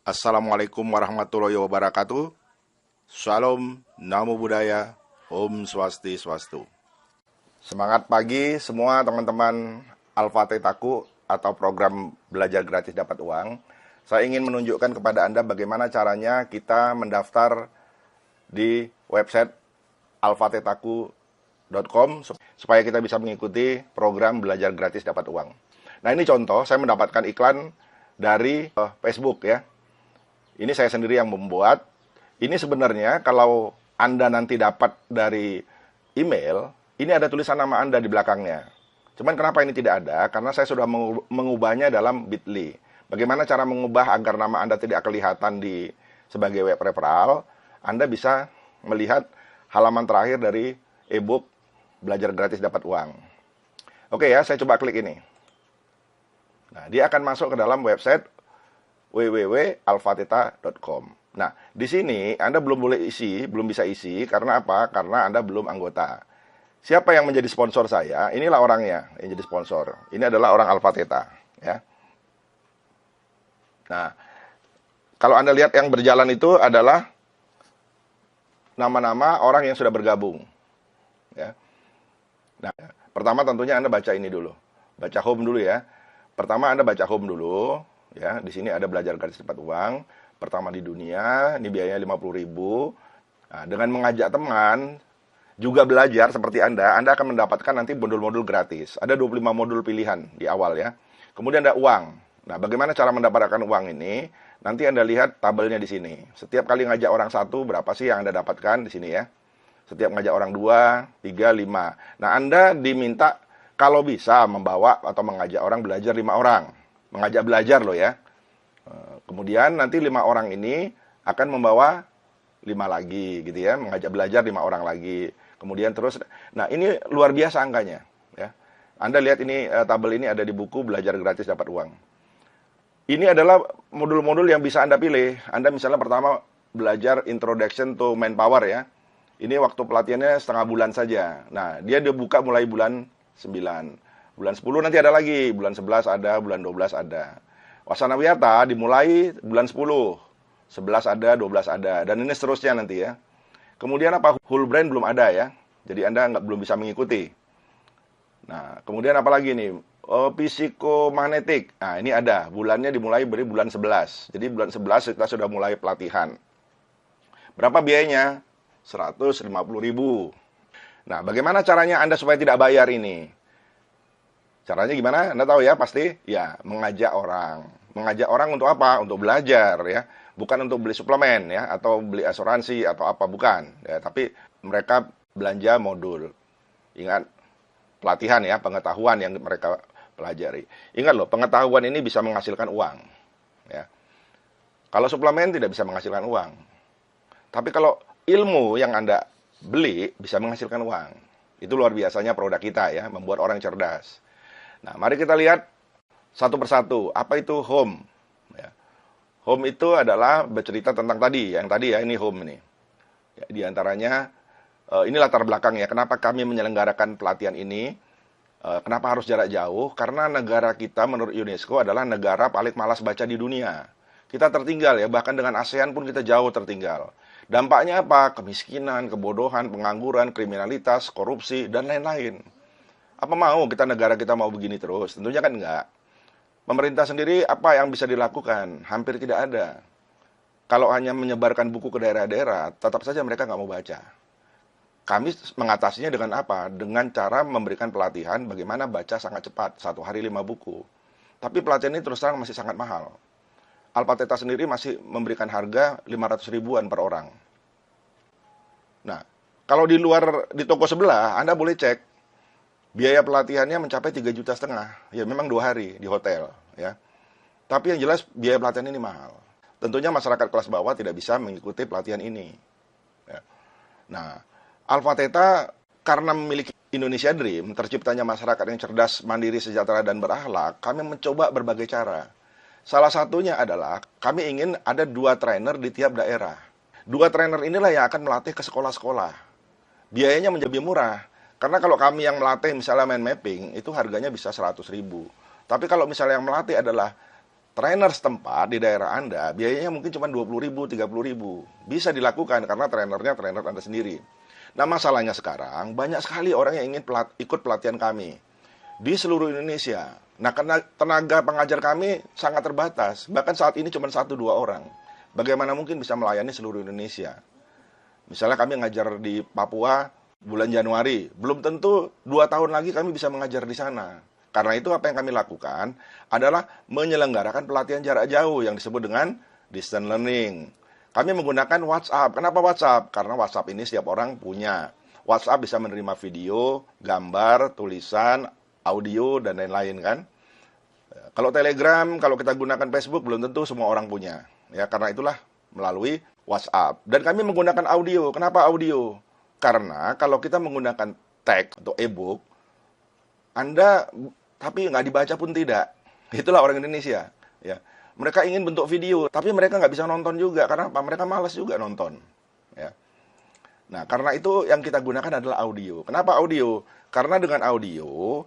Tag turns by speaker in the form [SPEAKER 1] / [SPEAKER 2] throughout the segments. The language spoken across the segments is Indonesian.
[SPEAKER 1] Assalamualaikum warahmatullahi wabarakatuh. Shalom, namo buddhaya, om swastiastu. Semangat pagi semua teman-teman Alpha Thetaku atau program belajar gratis dapat uang. Saya ingin menunjukkan kepada Anda bagaimana caranya kita mendaftar di website alphathetaku.com supaya kita bisa mengikuti program belajar gratis dapat uang. Nah, ini contoh, saya mendapatkan iklan dari Facebook ya. Ini saya sendiri yang membuat. Ini sebenarnya kalau Anda nanti dapat dari email, ini ada tulisan nama Anda di belakangnya. Cuman kenapa ini tidak ada? Karena saya sudah mengubahnya dalam Bitly. Bagaimana cara mengubah agar nama Anda tidak kelihatan sebagai web referral? Anda bisa melihat halaman terakhir dari ebook belajar gratis dapat uang. Oke ya, saya coba klik ini. Nah, dia akan masuk ke dalam website www.alphatheta.com. Nah, di sini Anda belum bisa isi karena apa? Karena Anda belum anggota. Siapa yang menjadi sponsor saya? Inilah orangnya yang jadi sponsor. Ini adalah orang Alpha Theta, ya. Nah, kalau Anda lihat yang berjalan itu adalah nama-nama orang yang sudah bergabung, ya. Nah, pertama tentunya Anda baca ini dulu. Baca home dulu ya. Pertama Anda baca home dulu. Ya, di sini ada belajar gratis dapat uang pertama di dunia, ini biayanya 50.000. Nah, dengan mengajak teman juga belajar seperti Anda akan mendapatkan nanti modul-modul gratis. Ada 25 modul pilihan di awal ya. Kemudian ada uang. Nah, bagaimana cara mendapatkan uang ini? Nanti Anda lihat tabelnya di sini. Setiap kali ngajak orang satu, berapa sih yang Anda dapatkan di sini ya? Setiap ngajak orang 2, 3, 5. Nah, Anda diminta kalau bisa membawa atau mengajak orang belajar 5 orang. Mengajak belajar loh ya. Kemudian nanti 5 orang ini akan membawa 5 lagi gitu ya, mengajak belajar 5 orang lagi. Kemudian terus, nah ini luar biasa angkanya ya. Anda lihat ini tabel ini ada di buku belajar gratis dapat uang. Ini adalah modul-modul yang bisa Anda pilih. Anda misalnya pertama belajar Introduction to Manpower ya. Ini waktu pelatihannya setengah bulan saja. Nah, dia dibuka mulai bulan 9. Bulan 10 nanti ada lagi, bulan 11 ada, bulan 12 ada. Wasana Wiyata dimulai bulan 10, 11 ada, 12 ada, dan ini seterusnya nanti ya. Kemudian apa? Whole brain belum ada ya, jadi Anda belum bisa mengikuti. Nah, kemudian apa lagi nih? Psikomagnetik, nah ini ada, bulannya dimulai dari bulan 11. Jadi bulan 11 kita sudah mulai pelatihan. Berapa biayanya? 150.000. Nah, bagaimana caranya Anda supaya tidak bayar ini? Caranya gimana? Anda tahu ya pasti? Ya, mengajak orang. Mengajak orang untuk apa? Untuk belajar ya. Bukan untuk beli suplemen ya, atau beli asuransi atau apa, bukan. Ya, tapi mereka belanja modul. Ingat, pelatihan ya, pengetahuan yang mereka pelajari. Ingat loh, pengetahuan ini bisa menghasilkan uang. Ya. Kalau suplemen tidak bisa menghasilkan uang. Tapi kalau ilmu yang Anda beli bisa menghasilkan uang. Itu luar biasanya produk kita ya, membuat orang cerdas. Nah, mari kita lihat satu persatu. Apa itu home? Ya. Home itu adalah bercerita tentang tadi, yang tadi ya, ini home ini. Ya, di antaranya, ini latar belakang ya, kenapa kami menyelenggarakan pelatihan ini, kenapa harus jarak jauh? Karena negara kita menurut UNESCO adalah negara paling malas baca di dunia. Kita tertinggal ya, bahkan dengan ASEAN pun kita jauh tertinggal. Dampaknya apa? Kemiskinan, kebodohan, pengangguran, kriminalitas, korupsi, dan lain-lain. Apa mau negara kita mau begini terus? Tentunya kan enggak. Pemerintah sendiri apa yang bisa dilakukan? Hampir tidak ada. Kalau hanya menyebarkan buku ke daerah-daerah, tetap saja mereka nggak mau baca. Kami mengatasinya dengan apa? Dengan cara memberikan pelatihan bagaimana baca sangat cepat, 1 hari 5 buku. Tapi pelatihan ini terus terang masih sangat mahal. Alpha Theta sendiri masih memberikan harga 500 ribuan per orang. Nah, kalau di toko sebelah, Anda boleh cek. Biaya pelatihannya mencapai 3,5 juta. Ya memang 2 hari di hotel ya. Tapi yang jelas biaya pelatihan ini mahal. Tentunya masyarakat kelas bawah tidak bisa mengikuti pelatihan ini. Ya. Nah, Alpha Theta karena memiliki Indonesia Dream, terciptanya masyarakat yang cerdas, mandiri, sejahtera, dan berakhlak, kami mencoba berbagai cara. Salah satunya adalah kami ingin ada 2 trainer di tiap daerah. 2 trainer inilah yang akan melatih ke sekolah-sekolah. Biayanya menjadi murah. Karena kalau kami yang melatih misalnya mind mapping, itu harganya bisa 100.000. Tapi kalau misalnya yang melatih adalah trainer setempat di daerah Anda, biayanya mungkin cuma 20.000, 30.000. Bisa dilakukan karena trainernya trainer Anda sendiri. Nah, masalahnya sekarang, banyak sekali orang yang ingin ikut pelatihan kami di seluruh Indonesia. Nah, karena tenaga pengajar kami sangat terbatas. Bahkan saat ini cuma 1-2 orang. Bagaimana mungkin bisa melayani seluruh Indonesia? Misalnya kami ngajar di Papua bulan Januari, belum tentu 2 tahun lagi kami bisa mengajar di sana. Karena itu apa yang kami lakukan adalah menyelenggarakan pelatihan jarak jauh yang disebut dengan distance learning. Kami menggunakan WhatsApp. Kenapa WhatsApp? Karena WhatsApp ini setiap orang punya. WhatsApp bisa menerima video, gambar, tulisan, audio, dan lain-lain kan. Kalau Telegram, kalau kita gunakan Facebook, belum tentu semua orang punya. Ya, karena itulah melalui WhatsApp. Dan kami menggunakan audio. Kenapa audio? Karena kalau kita menggunakan teks atau e-book, Anda tapi nggak dibaca pun tidak. Itulah orang Indonesia. Ya. Mereka ingin bentuk video, tapi mereka nggak bisa nonton juga. Karena apa? Mereka malas juga nonton. Ya. Nah, karena itu yang kita gunakan adalah audio. Kenapa audio? Karena dengan audio,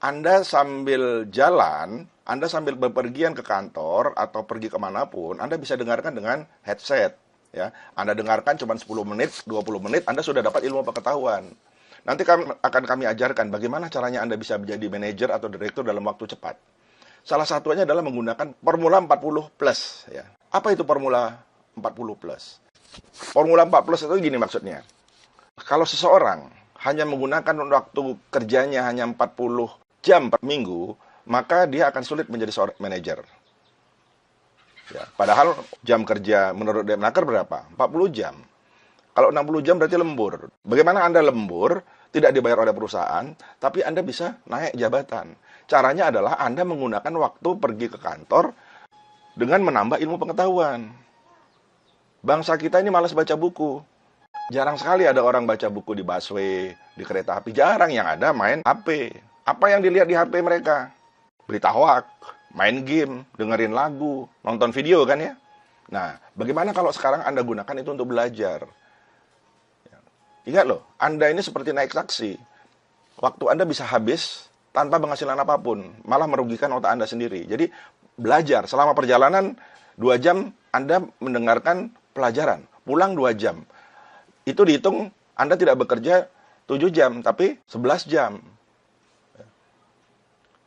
[SPEAKER 1] Anda sambil jalan, Anda sambil bepergian ke kantor atau pergi kemanapun, Anda bisa dengarkan dengan headset. Ya, Anda dengarkan cuma 10 menit, 20 menit, Anda sudah dapat ilmu pengetahuan. Nanti akan kami ajarkan bagaimana caranya Anda bisa menjadi manajer atau direktur dalam waktu cepat. Salah satunya adalah menggunakan Formula 40 Plus. Ya. Apa itu Formula 40 Plus? Formula 40 Plus itu gini maksudnya. Kalau seseorang hanya menggunakan waktu kerjanya hanya 40 jam per minggu, maka dia akan sulit menjadi seorang manajer. Ya, padahal jam kerja menurut Depnaker berapa? 40 jam. Kalau 60 jam berarti lembur. Bagaimana Anda lembur, tidak dibayar oleh perusahaan, tapi Anda bisa naik jabatan. Caranya adalah Anda menggunakan waktu pergi ke kantor dengan menambah ilmu pengetahuan. Bangsa kita ini malas baca buku. Jarang sekali ada orang baca buku di busway, di kereta api. Jarang, yang ada main HP. Apa yang dilihat di HP mereka? Berita hoak, main game, dengerin lagu, nonton video kan ya? Nah, bagaimana kalau sekarang Anda gunakan itu untuk belajar? Ingat loh, Anda ini seperti naik taksi. Waktu Anda bisa habis tanpa penghasilan apapun, malah merugikan otak Anda sendiri. Jadi, belajar. Selama perjalanan 2 jam, Anda mendengarkan pelajaran. Pulang 2 jam. Itu dihitung Anda tidak bekerja 7 jam, tapi 11 jam.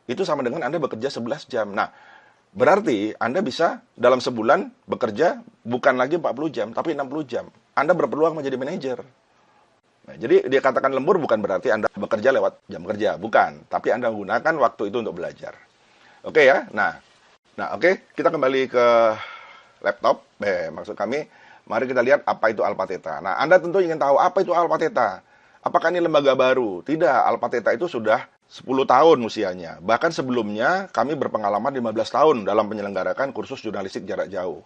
[SPEAKER 1] Itu sama dengan Anda bekerja 11 jam. Nah, berarti Anda bisa dalam sebulan bekerja bukan lagi 40 jam, tapi 60 jam. Anda berpeluang menjadi manajer. Nah, jadi dia katakan lembur bukan berarti Anda bekerja lewat jam kerja, bukan. Tapi Anda menggunakan waktu itu untuk belajar. Oke ya? Nah oke, kita kembali ke laptop. Maksud kami, mari kita lihat apa itu Alpha Theta. Nah, Anda tentu ingin tahu apa itu Alpha Theta. Apakah ini lembaga baru? Tidak, Alpha Theta itu sudah 10 tahun usianya. Bahkan sebelumnya kami berpengalaman 15 tahun dalam menyelenggarakan kursus jurnalistik jarak jauh.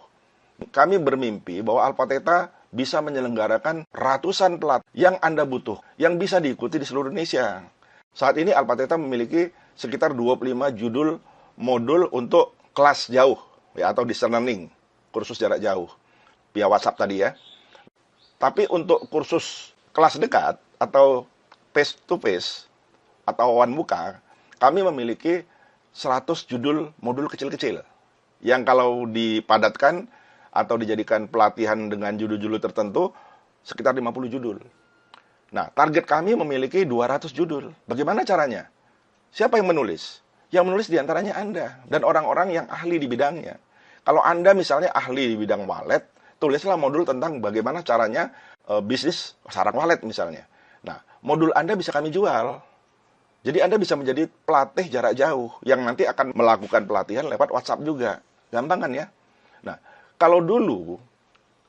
[SPEAKER 1] Kami bermimpi bahwa Alpha Theta bisa menyelenggarakan ratusan pelat yang Anda butuh, yang bisa diikuti di seluruh Indonesia. Saat ini Alpha Theta memiliki sekitar 25 judul modul untuk kelas jauh, ya, atau distance learning, kursus jarak jauh, via WhatsApp tadi ya. Tapi untuk kursus kelas dekat, atau face to face, atau one muka, kami memiliki 100 judul modul kecil-kecil, yang kalau dipadatkan atau dijadikan pelatihan dengan judul-judul tertentu, sekitar 50 judul. Nah, target kami memiliki 200 judul. Bagaimana caranya? Siapa yang menulis? Yang menulis diantaranya Anda, dan orang-orang yang ahli di bidangnya. Kalau Anda misalnya ahli di bidang wallet, tulislah modul tentang bagaimana caranya bisnis sarang wallet misalnya. Nah, modul Anda bisa kami jual. Jadi Anda bisa menjadi pelatih jarak jauh, yang nanti akan melakukan pelatihan lewat WhatsApp juga. Gampang kan ya? Nah, kalau dulu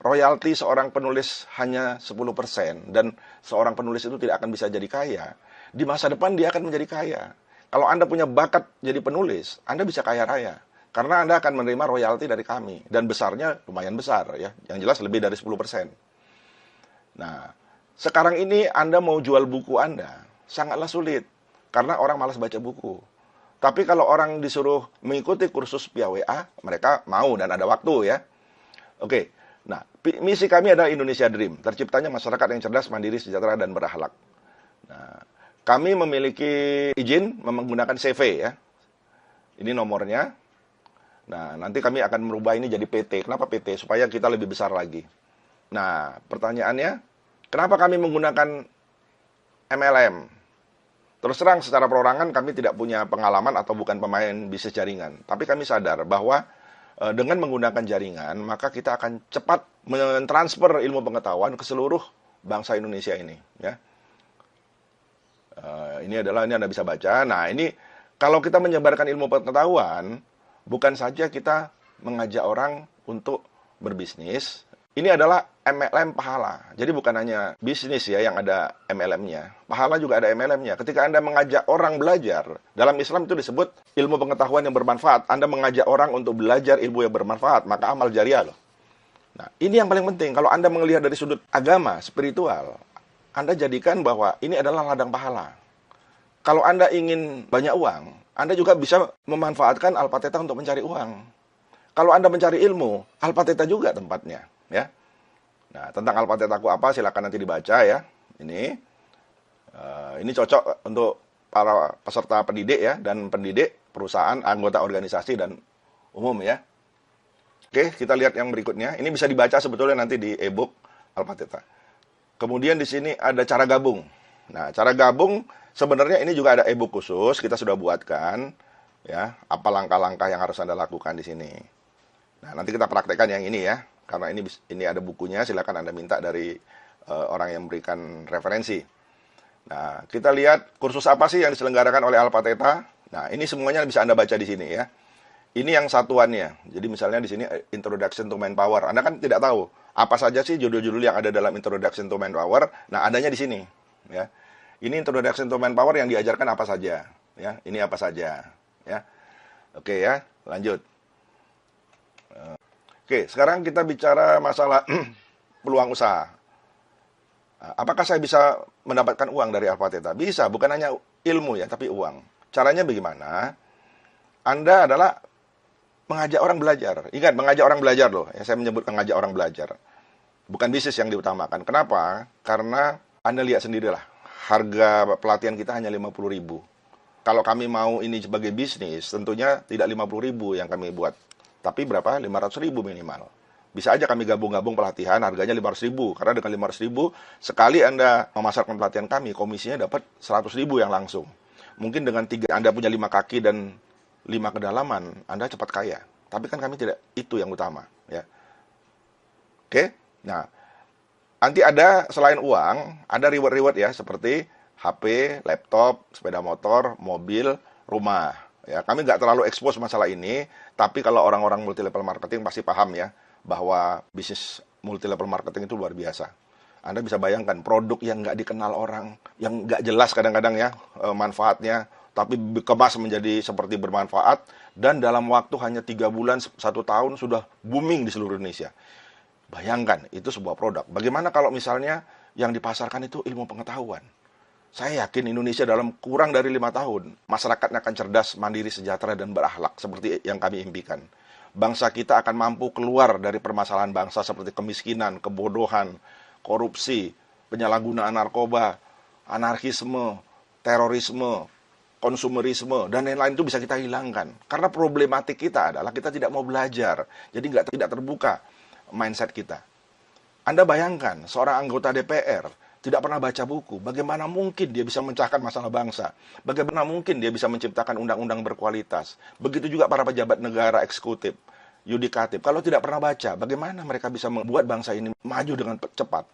[SPEAKER 1] royalti seorang penulis hanya 10% dan seorang penulis itu tidak akan bisa jadi kaya, di masa depan dia akan menjadi kaya. Kalau Anda punya bakat jadi penulis, Anda bisa kaya raya. Karena Anda akan menerima royalti dari kami. Dan besarnya lumayan besar ya. Yang jelas lebih dari 10%. Nah, sekarang ini Anda mau jual buku Anda, sangatlah sulit. Karena orang malas baca buku. Tapi kalau orang disuruh mengikuti kursus via WA, mereka mau dan ada waktu ya. Oke, nah misi kami adalah Indonesia Dream, terciptanya masyarakat yang cerdas, mandiri, sejahtera, dan berakhlak. Nah, kami memiliki izin menggunakan CV ya. Ini nomornya. Nah, nanti kami akan merubah ini jadi PT. Kenapa PT? Supaya kita lebih besar lagi. Nah, pertanyaannya, kenapa kami menggunakan MLM? Terus terang, secara perorangan kami tidak punya pengalaman atau bukan pemain bisnis jaringan. Tapi kami sadar bahwa dengan menggunakan jaringan, maka kita akan cepat mentransfer ilmu pengetahuan ke seluruh bangsa Indonesia ini. Ya. Ini Anda bisa baca. Nah, ini kalau kita menyebarkan ilmu pengetahuan, bukan saja kita mengajak orang untuk berbisnis, ini adalah MLM pahala. Jadi bukan hanya bisnis ya yang ada MLM-nya. Pahala juga ada MLM-nya. Ketika Anda mengajak orang belajar, dalam Islam itu disebut ilmu pengetahuan yang bermanfaat. Anda mengajak orang untuk belajar ilmu yang bermanfaat, maka amal jariah loh. Nah, ini yang paling penting. Kalau Anda melihat dari sudut agama, spiritual, Anda jadikan bahwa ini adalah ladang pahala. Kalau Anda ingin banyak uang, Anda juga bisa memanfaatkan Alpha-Theta untuk mencari uang. Kalau Anda mencari ilmu, Alpha-Theta juga tempatnya. Ya. Nah, tentang Alpha-Theta aku apa, silakan nanti dibaca ya. Ini cocok untuk para peserta pendidik ya, dan pendidik, perusahaan, anggota organisasi, dan umum ya. Oke, kita lihat yang berikutnya. Ini bisa dibaca sebetulnya nanti di e-book Alpha-Theta. Kemudian di sini ada cara gabung. Nah, cara gabung sebenarnya ini juga ada e-book khusus, kita sudah buatkan ya, apa langkah-langkah yang harus Anda lakukan di sini. Nah, nanti kita praktekkan yang ini ya, karena ini ada bukunya, silakan Anda minta dari orang yang memberikan referensi. Nah, kita lihat kursus apa sih yang diselenggarakan oleh Alpha-Theta. Nah, ini semuanya bisa Anda baca di sini ya. Ini yang satuannya. Jadi misalnya di sini Introduction to Manpower. Anda kan tidak tahu apa saja sih judul-judul yang ada dalam Introduction to Manpower. Nah, adanya di sini ya. Ini Introduction to Manpower yang diajarkan apa saja ya. Ini apa saja ya. Oke ya, lanjut. Oke, sekarang kita bicara masalah peluang usaha. Apakah saya bisa mendapatkan uang dari Alpha-Theta? Bisa, bukan hanya ilmu ya, tapi uang. Caranya bagaimana? Anda adalah mengajak orang belajar. Ingat, mengajak orang belajar loh. Ya, saya menyebut mengajak orang belajar. Bukan bisnis yang diutamakan. Kenapa? Karena Anda lihat sendirilah, harga pelatihan kita hanya 50.000. Kalau kami mau ini sebagai bisnis, tentunya tidak 50.000 yang kami buat. Tapi berapa? 500.000 minimal. Bisa aja kami gabung-gabung pelatihan, harganya 500.000. Karena dengan 500.000, sekali Anda memasarkan pelatihan kami, komisinya dapat 100.000 yang langsung. Mungkin dengan Anda punya 5 kaki dan 5 kedalaman, Anda cepat kaya. Tapi kan kami tidak, itu yang utama. Ya. Oke? Nah, nanti ada, selain uang, ada reward-reward ya, seperti HP, laptop, sepeda motor, mobil, rumah. Ya, kami nggak terlalu expose masalah ini, tapi kalau orang-orang multi level marketing pasti paham ya, bahwa bisnis multi level marketing itu luar biasa. Anda bisa bayangkan produk yang nggak dikenal orang, yang nggak jelas kadang-kadang ya manfaatnya, tapi dikemas menjadi seperti bermanfaat, dan dalam waktu hanya 3 bulan, 1 tahun sudah booming di seluruh Indonesia. Bayangkan, itu sebuah produk. Bagaimana kalau misalnya yang dipasarkan itu ilmu pengetahuan? Saya yakin Indonesia dalam kurang dari 5 tahun, masyarakatnya akan cerdas, mandiri, sejahtera, dan berakhlak seperti yang kami impikan. Bangsa kita akan mampu keluar dari permasalahan bangsa seperti kemiskinan, kebodohan, korupsi, penyalahgunaan narkoba, anarkisme, terorisme, konsumerisme, dan lain-lain itu bisa kita hilangkan. Karena problematik kita adalah kita tidak mau belajar, jadi tidak terbuka mindset kita. Anda bayangkan, seorang anggota DPR tidak pernah baca buku, bagaimana mungkin dia bisa memecahkan masalah bangsa? Bagaimana mungkin dia bisa menciptakan undang-undang berkualitas? Begitu juga para pejabat negara eksekutif, yudikatif. Kalau tidak pernah baca, bagaimana mereka bisa membuat bangsa ini maju dengan cepat?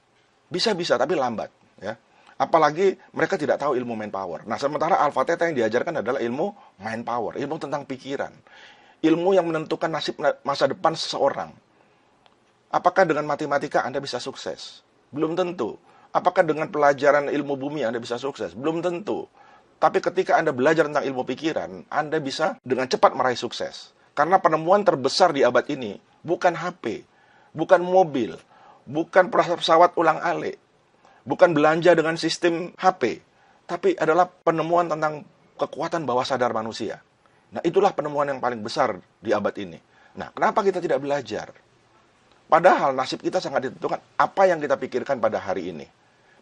[SPEAKER 1] Bisa-bisa, tapi lambat. Ya. Apalagi mereka tidak tahu ilmu manpower. Nah, sementara Alpha-Theta yang diajarkan adalah ilmu manpower, ilmu tentang pikiran. Ilmu yang menentukan nasib masa depan seseorang. Apakah dengan matematika Anda bisa sukses? Belum tentu. Apakah dengan pelajaran ilmu bumi Anda bisa sukses? Belum tentu. Tapi ketika Anda belajar tentang ilmu pikiran, Anda bisa dengan cepat meraih sukses. Karena penemuan terbesar di abad ini bukan HP, bukan mobil, bukan pesawat ulang-alik, bukan belanja dengan sistem HP, tapi adalah penemuan tentang kekuatan bawah sadar manusia. Nah, itulah penemuan yang paling besar di abad ini. Nah, kenapa kita tidak belajar? Padahal nasib kita sangat ditentukan apa yang kita pikirkan pada hari ini.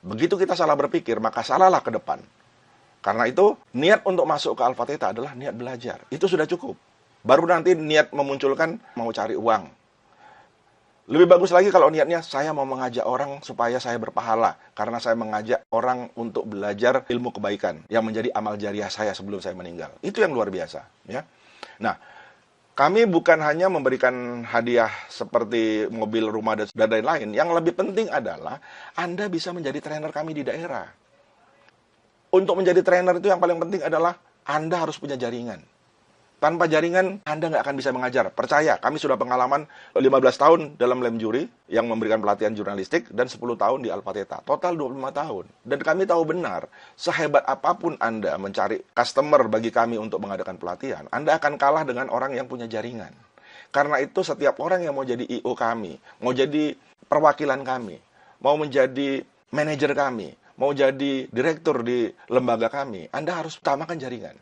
[SPEAKER 1] Begitu kita salah berpikir, maka salahlah ke depan. Karena itu, niat untuk masuk ke Alpha-Theta adalah niat belajar. Itu sudah cukup. Baru nanti niat memunculkan mau cari uang. Lebih bagus lagi kalau niatnya saya mau mengajak orang supaya saya berpahala. Karena saya mengajak orang untuk belajar ilmu kebaikan yang menjadi amal jariah saya sebelum saya meninggal. Itu yang luar biasa. Ya. Nah, kami bukan hanya memberikan hadiah seperti mobil, rumah, dan lain-lain. Yang lebih penting adalah Anda bisa menjadi trainer kami di daerah. Untuk menjadi trainer itu yang paling penting adalah Anda harus punya jaringan. Tanpa jaringan, Anda nggak akan bisa mengajar. Percaya, kami sudah pengalaman 15 tahun dalam Lem Juri yang memberikan pelatihan jurnalistik dan 10 tahun di Alpha Theta. Total 25 tahun. Dan kami tahu benar, sehebat apapun Anda mencari customer bagi kami untuk mengadakan pelatihan, Anda akan kalah dengan orang yang punya jaringan. Karena itu setiap orang yang mau jadi I.O. kami, mau jadi perwakilan kami, mau menjadi manajer kami, mau jadi direktur di lembaga kami, Anda harus utamakan jaringan.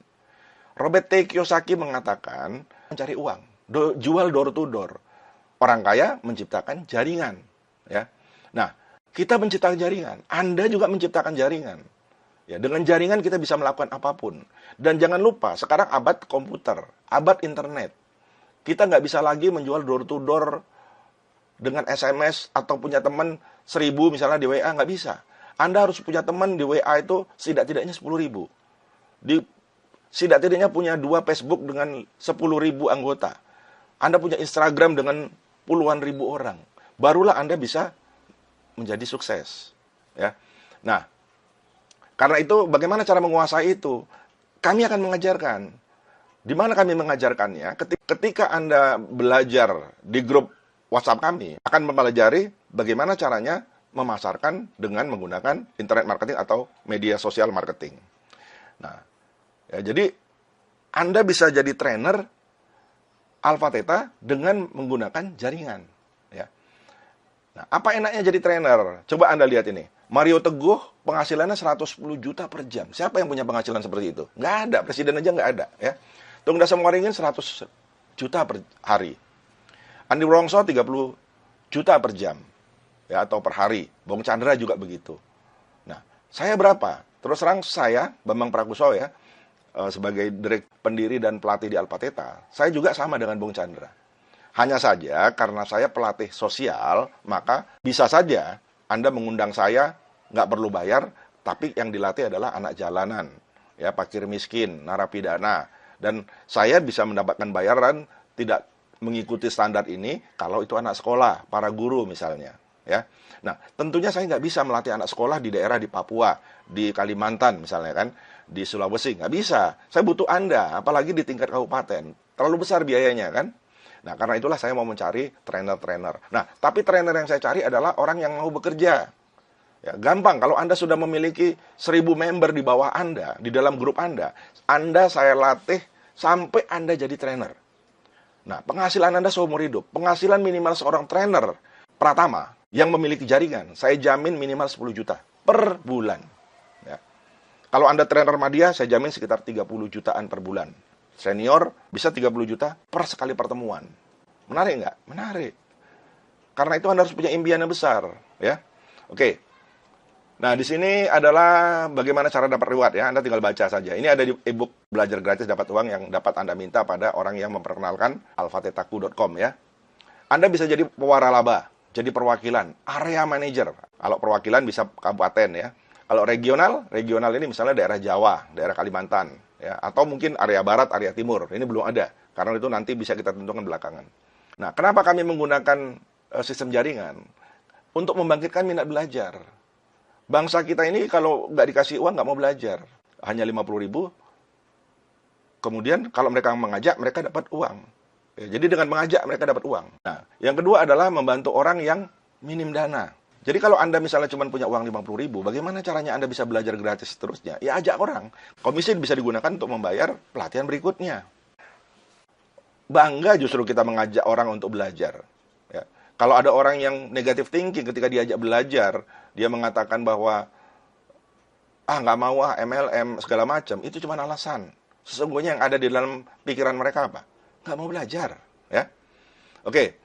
[SPEAKER 1] Robert T. Kiyosaki mengatakan, mencari uang, jual door to door. Orang kaya menciptakan jaringan. Ya. Nah, kita menciptakan jaringan. Anda juga menciptakan jaringan. Ya, dengan jaringan kita bisa melakukan apapun. Dan jangan lupa, sekarang abad komputer, abad internet. Kita nggak bisa lagi menjual door to door dengan SMS atau punya teman 1.000 misalnya di WA, nggak bisa. Anda harus punya teman di WA itu setidak-tidaknya 10.000. Setidak-tidaknya punya 2 Facebook dengan 10.000 anggota. Anda punya Instagram dengan puluhan ribu orang. Barulah Anda bisa menjadi sukses. Ya. Nah, karena itu bagaimana cara menguasai itu? Kami akan mengajarkan. Di mana kami mengajarkannya? Ketika Anda belajar di grup WhatsApp kami, akan mempelajari bagaimana caranya memasarkan dengan menggunakan internet marketing atau media sosial marketing. Nah, ya, jadi Anda bisa jadi trainer Alpha Theta dengan menggunakan jaringan. Ya. Nah, apa enaknya jadi trainer? Coba Anda lihat ini. Mario Teguh penghasilannya 110 juta per jam. Siapa yang punya penghasilan seperti itu? Nggak ada, presiden aja nggak ada. Ya. Tung Dasem Waringin 100 juta per hari. Andi Wrongso 30 juta per jam. Ya, atau per hari. Bong Chandra juga begitu. Nah, saya berapa? Terus terang saya, Bambang Prakuso ya, sebagai pendiri dan pelatih di Alpha Theta, saya juga sama dengan Bung Chandra. Hanya saja karena saya pelatih sosial, maka bisa saja Anda mengundang saya, nggak perlu bayar, tapi yang dilatih adalah anak jalanan, ya fakir miskin, narapidana, dan saya bisa mendapatkan bayaran tidak mengikuti standar ini kalau itu anak sekolah, para guru misalnya, ya. Nah, tentunya saya nggak bisa melatih anak sekolah di daerah di Papua, di Kalimantan misalnya kan, di Sulawesi, nggak bisa. Saya butuh Anda, apalagi di tingkat kabupaten. Terlalu besar biayanya kan. Nah, karena itulah saya mau mencari trainer-trainer. Nah, tapi trainer yang saya cari adalah orang yang mau bekerja. Ya, gampang, kalau Anda sudah memiliki 1.000 member di bawah Anda, di dalam grup Anda saya latih sampai Anda jadi trainer. Nah, penghasilan Anda seumur hidup. Penghasilan minimal seorang trainer pratama yang memiliki jaringan, saya jamin minimal 10 juta per bulan. Ya. Kalau Anda trainer media, saya jamin sekitar 30 jutaan per bulan. Senior bisa 30 juta per sekali pertemuan. Menarik nggak? Menarik. Karena itu Anda harus punya impian yang besar. Ya. Oke. Nah, di sini adalah bagaimana cara dapat reward ya. Anda tinggal baca saja. Ini ada di ebook belajar gratis dapat uang yang dapat Anda minta pada orang yang memperkenalkan alphathetaku.com ya. Anda bisa jadi pewaralaba, jadi perwakilan, area manager. Kalau perwakilan bisa kabupaten ya. Kalau regional ini misalnya daerah Jawa, daerah Kalimantan, ya, atau mungkin area barat, area timur. Ini belum ada, karena itu nanti bisa kita tentukan belakangan. Nah, kenapa kami menggunakan sistem jaringan? Untuk membangkitkan minat belajar. Bangsa kita ini kalau nggak dikasih uang nggak mau belajar. Hanya 50.000. Kemudian kalau mereka mengajak, mereka dapat uang. Ya, jadi dengan mengajak mereka dapat uang. Nah, yang kedua adalah membantu orang yang minim dana. Jadi kalau Anda misalnya cuma punya uang 50.000, bagaimana caranya Anda bisa belajar gratis seterusnya? Ya ajak orang. Komisi bisa digunakan untuk membayar pelatihan berikutnya. Bangga justru kita mengajak orang untuk belajar. Ya. Kalau ada orang yang negatif thinking ketika diajak belajar, dia mengatakan bahwa nggak mau MLM segala macam, itu cuma alasan. Sesungguhnya yang ada di dalam pikiran mereka apa? Nggak mau belajar. Ya. Oke.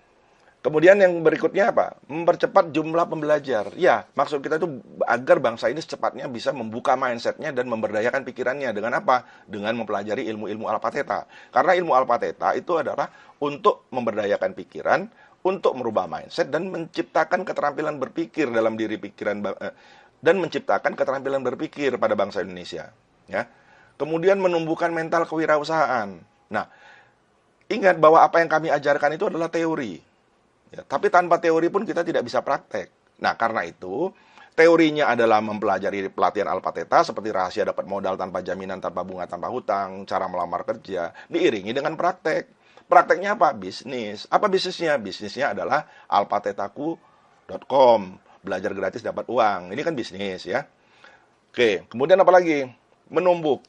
[SPEAKER 1] Kemudian yang berikutnya apa? Mempercepat jumlah pembelajar. Ya, maksud kita itu agar bangsa ini secepatnya bisa membuka mindsetnya dan memberdayakan pikirannya. Dengan apa? Dengan mempelajari ilmu-ilmu alfa theta. Karena ilmu alfa theta itu adalah untuk memberdayakan pikiran, untuk merubah mindset, dan menciptakan keterampilan berpikir dalam diri pikiran, dan menciptakan keterampilan berpikir pada bangsa Indonesia. Ya. Kemudian menumbuhkan mental kewirausahaan. Nah, ingat bahwa apa yang kami ajarkan itu adalah teori. Ya, tapi tanpa teori pun kita tidak bisa praktek. Nah, karena itu, teorinya adalah mempelajari pelatihan alfa theta seperti rahasia dapat modal tanpa jaminan, tanpa bunga, tanpa hutang, cara melamar kerja, diiringi dengan praktek. Prakteknya apa? Bisnis. Apa bisnisnya? Bisnisnya adalah alphathetaku.com. Belajar gratis dapat uang. Ini kan bisnis ya. Oke, kemudian apa lagi? Menumbuk.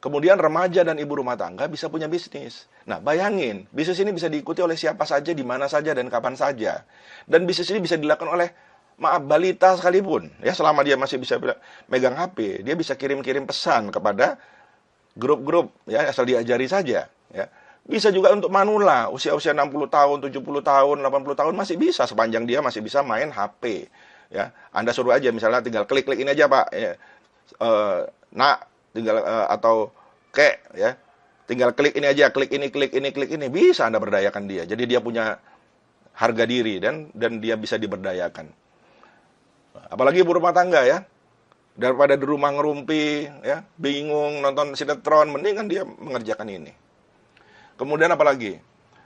[SPEAKER 1] Kemudian remaja dan ibu rumah tangga bisa punya bisnis. Nah, bayangin, bisnis ini bisa diikuti oleh siapa saja, di mana saja, dan kapan saja. Dan bisnis ini bisa dilakukan oleh, maaf, balita sekalipun. Ya, selama dia masih bisa megang HP, dia bisa kirim-kirim pesan kepada grup-grup, ya, asal diajari saja. Ya. Bisa juga untuk manula, usia-usia 60 tahun, 70 tahun, 80 tahun, masih bisa, sepanjang dia masih bisa main HP. Ya. Anda suruh aja, misalnya tinggal klik-klik ini aja, Pak. Ya. Nak, tinggal atau ya, tinggal klik ini aja, klik ini, bisa Anda berdayakan dia. Jadi dia punya harga diri dan dia bisa diberdayakan. Apalagi ibu rumah tangga ya, daripada di rumah ngerumpi ya, bingung nonton sinetron, mendingan dia mengerjakan ini. Kemudian apalagi?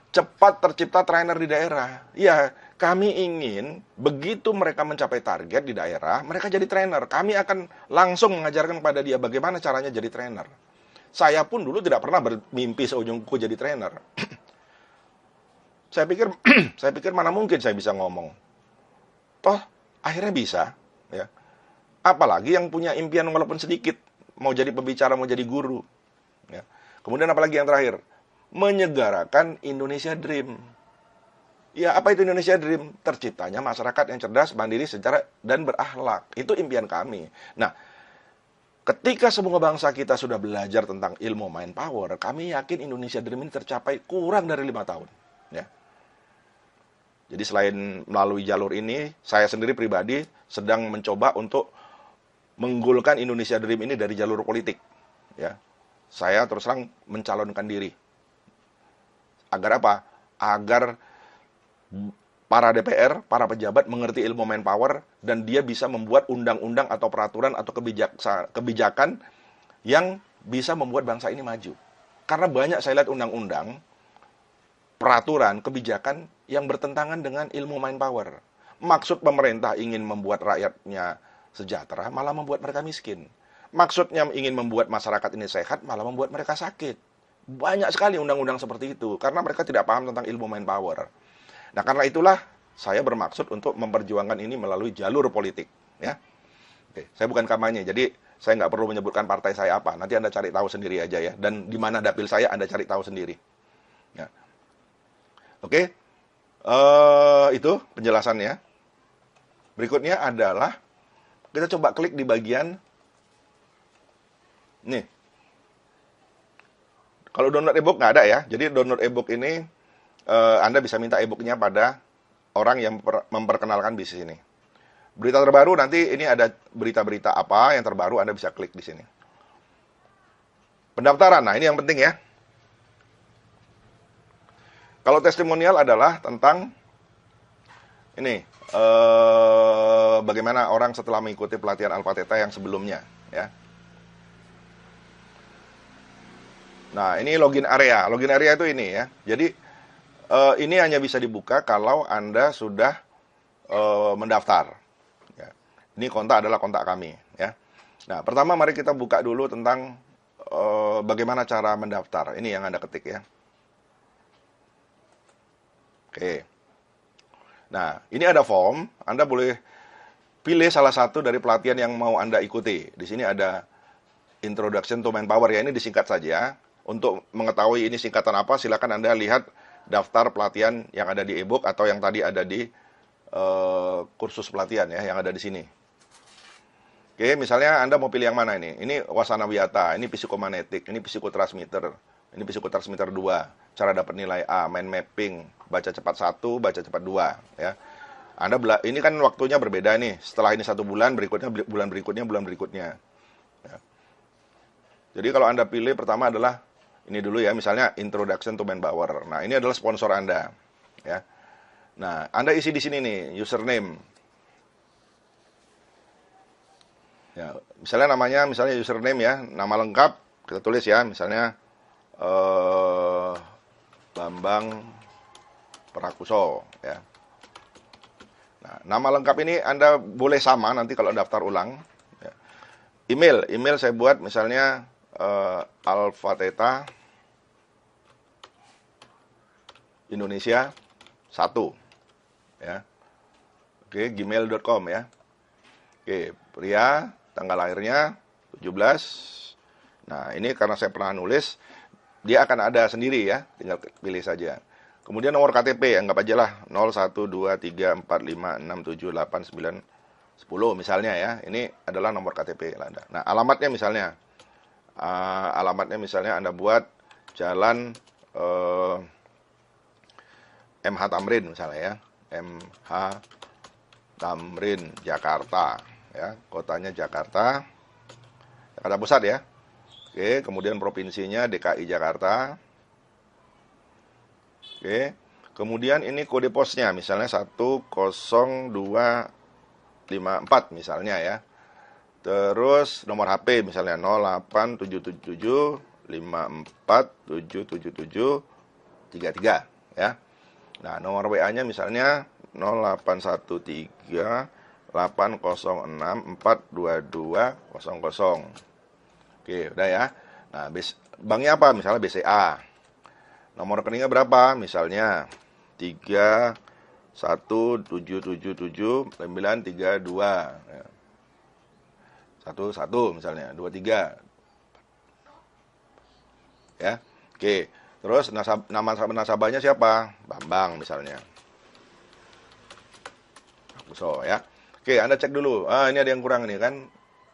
[SPEAKER 1] Cepat tercipta trainer di daerah. Ya, kami ingin begitu mereka mencapai target di daerah, mereka jadi trainer. Kami akan langsung mengajarkan kepada dia bagaimana caranya jadi trainer. Saya pun dulu tidak pernah bermimpi seujung kuku jadi trainer. Saya pikir mana mungkin saya bisa ngomong. Toh akhirnya bisa, ya. Apalagi yang punya impian walaupun sedikit, mau jadi pembicara, mau jadi guru. Ya. Kemudian apalagi yang terakhir? Menyegarakan Indonesia Dream. Ya, apa itu Indonesia Dream? Terciptanya masyarakat yang cerdas, mandiri, secara dan berakhlak. Itu impian kami. Nah, ketika semua bangsa kita sudah belajar tentang ilmu mind power, kami yakin Indonesia Dream ini tercapai kurang dari 5 tahun. Ya. Jadi selain melalui jalur ini, saya sendiri pribadi sedang mencoba untuk menggulkan Indonesia Dream ini dari jalur politik. Ya. Saya terus terang mencalonkan diri. Agar apa? Agar para DPR, para pejabat mengerti ilmu manpower dan dia bisa membuat undang-undang atau peraturan atau kebijakan yang bisa membuat bangsa ini maju. Karena banyak saya lihat undang-undang, peraturan, kebijakan yang bertentangan dengan ilmu manpower. Maksud pemerintah ingin membuat rakyatnya sejahtera, malah membuat mereka miskin. Maksudnya ingin membuat masyarakat ini sehat, malah membuat mereka sakit. Banyak sekali undang-undang seperti itu, karena mereka tidak paham tentang ilmu manpower. Nah, karena itulah saya bermaksud untuk memperjuangkan ini melalui jalur politik. Ya. Oke, saya bukan kampanye, jadi saya nggak perlu menyebutkan partai saya apa. Nanti Anda cari tahu sendiri aja ya. Dan di mana dapil saya, Anda cari tahu sendiri. Ya. Oke, itu penjelasannya. Berikutnya adalah, kita coba klik di bagian, nih. Kalau download e-book nggak ada ya. Jadi download e-book ini, Anda bisa minta e-booknya pada orang yang memperkenalkan bisnis ini. Berita terbaru nanti ini ada berita-berita apa yang terbaru, Anda bisa klik di sini. Pendaftaran, nah ini yang penting ya. Kalau testimonial adalah tentang ini, bagaimana orang setelah mengikuti pelatihan alfa theta yang sebelumnya ya. Nah, ini login area. Login area itu ini ya. Jadi, ini hanya bisa dibuka kalau Anda sudah mendaftar. Ya. Ini kontak adalah kontak kami. Ya. Nah, pertama mari kita buka dulu tentang bagaimana cara mendaftar. Ini yang Anda ketik ya. Oke. Nah, ini ada form. Anda boleh pilih salah satu dari pelatihan yang mau Anda ikuti. Di sini ada Introduction to Manpower ya. Ini disingkat saja. Untuk mengetahui ini singkatan apa, silakan Anda lihat daftar pelatihan yang ada di e-book atau yang tadi ada di kursus pelatihan ya, yang ada di sini. Oke, misalnya Anda mau pilih yang mana ini? Ini Wasana Wiyata, ini psikomanetik, ini psikotransmitter, Ini psikoter semester 2. Cara dapat nilai A, mind mapping, baca cepat 1, baca cepat 2, ya. Ini kan waktunya berbeda nih. Setelah ini 1 bulan, berikutnya bulan berikutnya, bulan berikutnya. Ya. Jadi kalau Anda pilih pertama adalah ini dulu ya, misalnya Introduction to Manpower. Nah, ini adalah sponsor Anda, ya. Nah, Anda isi di sini nih, username. Ya, misalnya namanya, misalnya username ya, nama lengkap kita tulis ya, misalnya Bambang Prakuso ya. Nah, nama lengkap ini Anda boleh sama nanti kalau daftar ulang. Ya. Email saya buat misalnya Alpha Theta Indonesia 1 ya. Oke, gmail.com ya. Oke, pria, tanggal lahirnya 17. Nah, ini karena saya pernah nulis, dia akan ada sendiri ya, tinggal pilih saja. Kemudian nomor KTP, anggap aja lah 012345678910 misalnya ya. Ini adalah nomor KTP Anda. Nah, alamatnya misalnya Anda buat Jalan MH Tamrin misalnya ya. MH Tamrin Jakarta ya, kotanya Jakarta Pusat ya. Oke, kemudian provinsinya DKI Jakarta. Oke, kemudian ini kode posnya misalnya 10254 misalnya ya. Terus nomor HP misalnya 08775477733 ya. Nah, nomor WA-nya misalnya 081380642200. Oke, udah ya. Nah, banknya apa? Misalnya BCA. Nomor rekeningnya berapa? Misalnya 31777932. Ya. 11 misalnya, 23. Ya. Oke. Terus nama nasabahnya siapa? Bambang misalnya. So ya. Oke, Anda cek dulu. Ini ada yang kurang nih kan.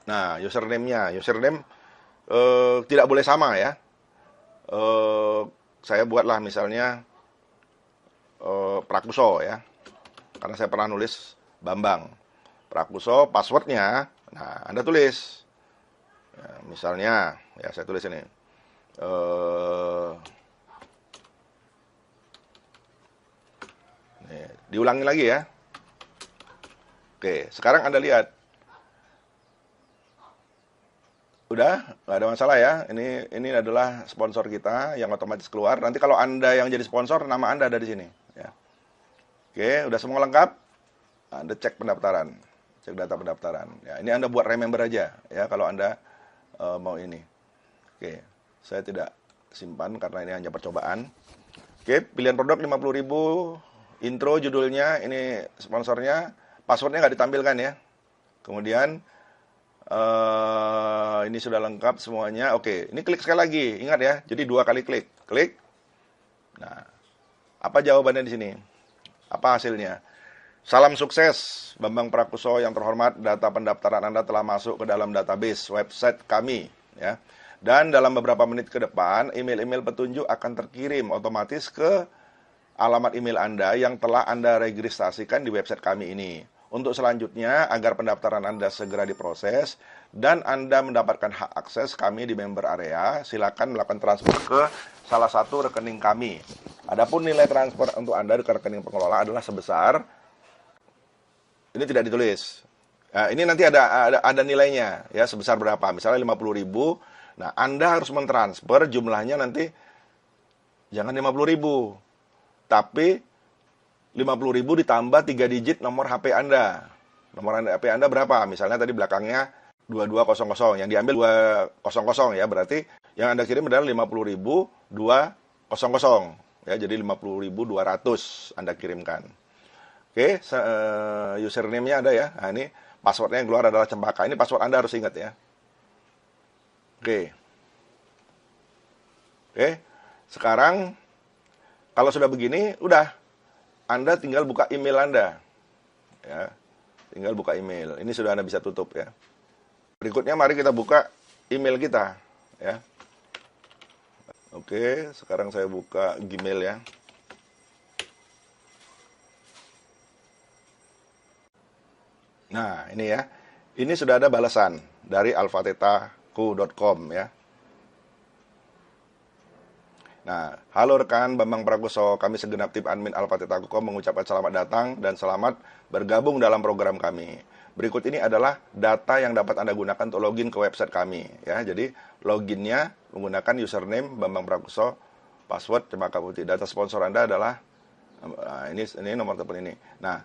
[SPEAKER 1] Nah, username-nya. Username tidak boleh sama ya. Saya buatlah misalnya Prakuso ya, karena saya pernah nulis Bambang Prakuso. Passwordnya, nah Anda tulis ya, misalnya ya, saya tulis ini nih, diulangi lagi ya. Oke, sekarang Anda lihat. Udah, nggak ada masalah ya. Ini adalah sponsor kita yang otomatis keluar. Nanti kalau Anda yang jadi sponsor, nama Anda ada di sini. Ya. Oke, udah semua lengkap. Anda cek pendaftaran, cek data pendaftaran. Ya, ini Anda buat remember aja ya kalau Anda mau ini. Oke, saya tidak simpan karena ini hanya percobaan. Oke, pilihan produk 50.000. Intro judulnya, ini sponsornya. Passwordnya nggak ditampilkan ya. Kemudian ini sudah lengkap semuanya. Oke, ini klik sekali lagi. Ingat ya, jadi 2 kali klik. Klik. Nah, apa jawabannya di sini? Apa hasilnya? Salam sukses, Bambang Prakuso yang terhormat. Data pendaftaran Anda telah masuk ke dalam database website kami. Ya. Dan dalam beberapa menit ke depan, email-email petunjuk akan terkirim otomatis ke alamat email Anda yang telah Anda registrasikan di website kami ini. Untuk selanjutnya, agar pendaftaran Anda segera diproses dan Anda mendapatkan hak akses kami di member area, silakan melakukan transfer ke salah satu rekening kami. Adapun nilai transfer untuk Anda ke rekening pengelola adalah sebesar, ini tidak ditulis. Nah, ini nanti ada nilainya, ya sebesar berapa? Misalnya 50.000. Nah, Anda harus mentransfer jumlahnya nanti jangan 50.000, tapi 50.000 ditambah 3 digit nomor HP Anda. Nomor HP Anda berapa? Misalnya tadi belakangnya 2200, yang diambil 200 ya, berarti yang Anda kirim adalah 50.200 ya, jadi 50.200 Anda kirimkan. Oke, username-nya ada ya. Nah, ini passwordnya yang keluar adalah Cempaka. Ini password Anda harus ingat ya. Oke. Oke. Sekarang kalau sudah begini, udah Anda tinggal buka email Anda. Ya. Tinggal buka email. Ini sudah Anda bisa tutup ya. Berikutnya mari kita buka email kita, ya. Oke, sekarang saya buka Gmail ya. Nah, ini ya. Ini sudah ada balasan dari alfatetaku.com ya. Nah, halo rekan Bambang Prakoso, kami segenap tim admin alfateta.com mengucapkan selamat datang dan selamat bergabung dalam program kami. Berikut ini adalah data yang dapat Anda gunakan untuk login ke website kami ya. Jadi, loginnya menggunakan username Bambang Prakoso, password Cempaka Putih. Data sponsor Anda adalah ini nomor telepon ini. Nah,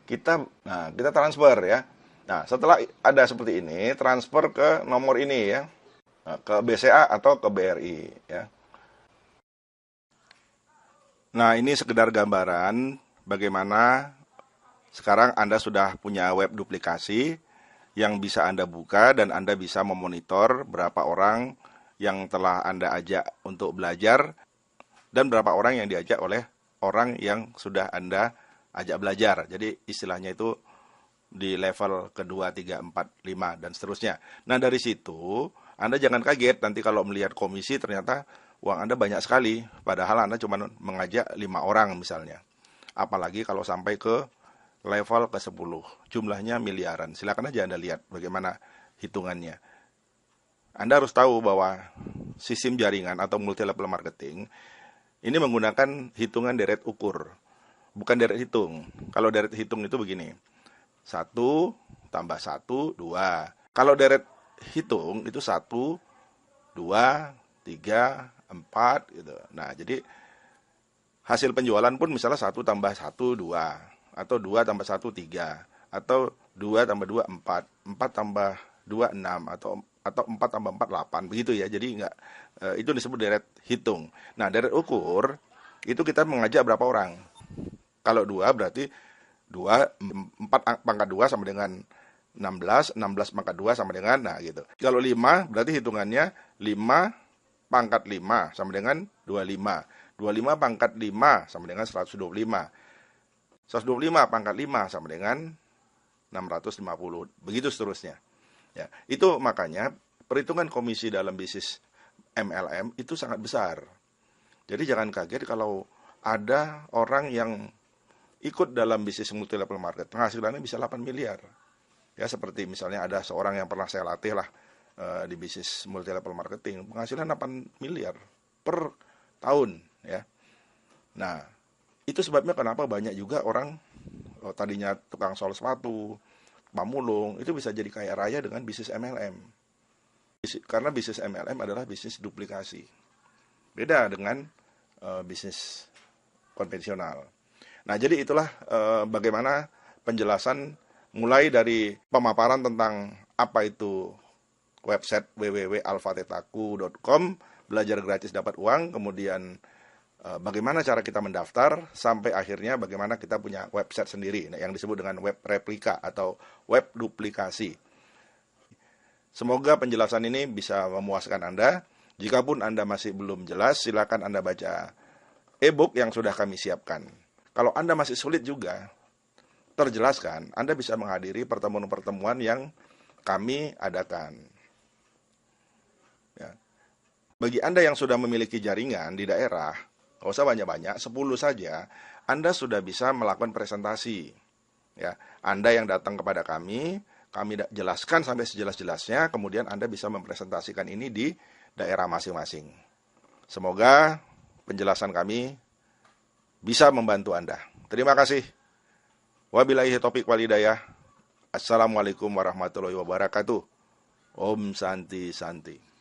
[SPEAKER 1] kita transfer ya. Nah, setelah ada seperti ini, transfer ke nomor ini ya. Ke BCA atau ke BRI ya. Nah, ini sekedar gambaran bagaimana sekarang Anda sudah punya web duplikasi yang bisa Anda buka dan Anda bisa memonitor berapa orang yang telah Anda ajak untuk belajar dan berapa orang yang diajak oleh orang yang sudah Anda ajak belajar. Jadi istilahnya itu di level kedua, 3, 4, 5, dan seterusnya. Nah, dari situ Anda jangan kaget nanti kalau melihat komisi ternyata uang Anda banyak sekali, padahal Anda cuma mengajak 5 orang misalnya. Apalagi kalau sampai ke level ke-10, jumlahnya miliaran. Silakan aja Anda lihat bagaimana hitungannya. Anda harus tahu bahwa sistem jaringan atau multi level marketing ini menggunakan hitungan deret ukur, bukan deret hitung. Kalau deret hitung itu begini, 1 tambah 1, 2. Kalau deret hitung itu 1, 2, 3, 4 gitu. Nah, jadi hasil penjualan pun misalnya 1 tambah 1, 2. Atau 2 tambah 1, 3. Atau 2 tambah 2, 4. 4 tambah 2, 6. Atau 4 tambah 4, 8. Begitu ya. Jadi itu disebut deret hitung. Nah, deret ukur itu kita mengajak berapa orang. Kalau 2 berarti 4 pangkat 2 sama dengan 16, 16 pangkat 2 sama dengan, nah gitu. Kalau 5 berarti hitungannya 5 pangkat 5 sama dengan 25. 25 pangkat 5 sama dengan 125. 125 pangkat 5 sama dengan 650. Begitu seterusnya. Ya, itu makanya perhitungan komisi dalam bisnis MLM itu sangat besar. Jadi jangan kaget kalau ada orang yang ikut dalam bisnis multi level market, penghasilannya bisa 8 miliar. Ya, seperti misalnya ada seorang yang pernah saya latih lah di bisnis multi level marketing, penghasilan 8 miliar per tahun ya. Nah, itu sebabnya kenapa banyak juga orang tadinya tukang sol sepatu, pamulung, itu bisa jadi kaya raya dengan bisnis MLM. Karena bisnis MLM adalah bisnis duplikasi. Beda dengan bisnis konvensional. Nah, jadi itulah bagaimana penjelasan mulai dari pemaparan tentang apa itu website www.alfatetaku.com, belajar gratis dapat uang, kemudian bagaimana cara kita mendaftar, sampai akhirnya bagaimana kita punya website sendiri yang disebut dengan web replika atau web duplikasi. Semoga penjelasan ini bisa memuaskan Anda. Jikapun Anda masih belum jelas, silakan Anda baca e-book yang sudah kami siapkan. Kalau Anda masih sulit juga terjelaskan, Anda bisa menghadiri pertemuan-pertemuan yang kami adakan. Ya. Bagi Anda yang sudah memiliki jaringan di daerah, nggak usah banyak-banyak, 10 saja, Anda sudah bisa melakukan presentasi. Ya. Anda yang datang kepada kami jelaskan sampai sejelas-jelasnya, kemudian Anda bisa mempresentasikan ini di daerah masing-masing. Semoga penjelasan kami bisa membantu Anda. Terima kasih. Wabillahi taufiq wal hidayah. Assalamualaikum warahmatullahi wabarakatuh. Om Santi Santi.